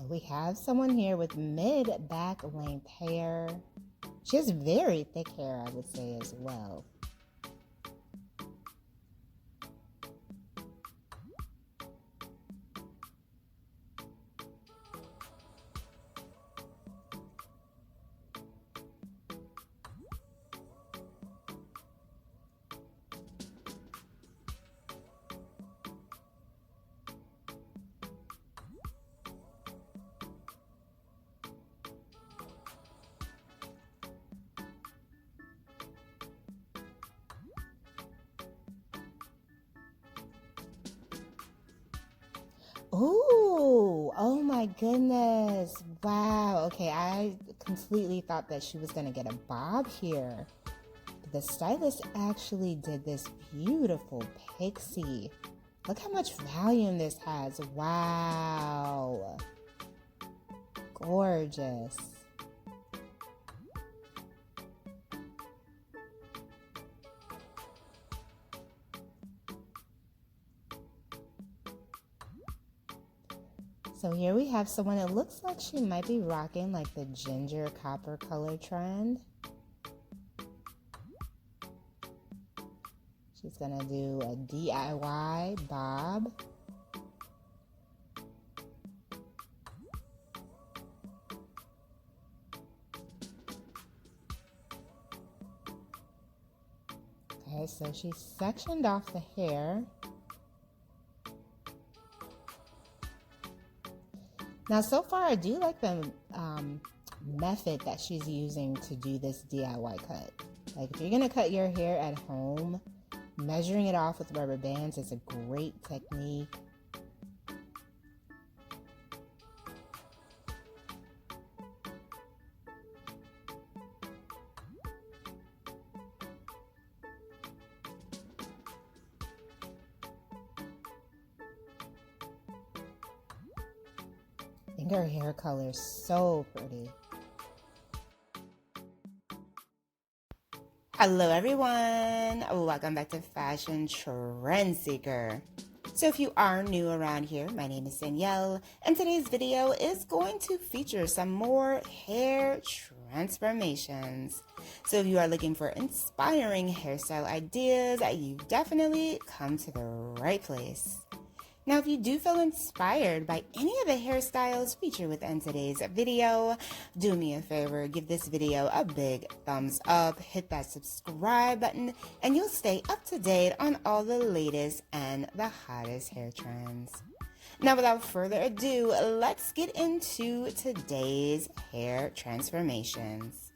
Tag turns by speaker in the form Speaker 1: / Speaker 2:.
Speaker 1: So we have someone here with mid-back length hair. She has very thick hair, I would say, as well. Ooh, oh my goodness. Wow. Okay, I completely thought that she was gonna get a bob here. But the stylist actually did this beautiful pixie. Look how much volume this has. Wow. Gorgeous. So here we have someone, it looks like she might be rocking like the ginger copper color trend. She's gonna do a DIY bob. Okay, so she sectioned off the hair. Now, so far, I do like the method that she's using to do this DIY cut. Like, if you're gonna cut your hair at home, measuring it off with rubber bands is a great technique. I think her hair color is so pretty. Hello everyone, welcome back to Fashion Trend Seeker. So if you are new around here, my name is Danielle, and today's video is going to feature some more hair transformations. So if you are looking for inspiring hairstyle ideas, you've definitely come to the right place. Now, if you do feel inspired by any of the hairstyles featured within today's video, do me a favor, give this video a big thumbs up, hit that subscribe button, and you'll stay up to date on all the latest and the hottest hair trends. Now, without further ado, let's get into today's hair transformations.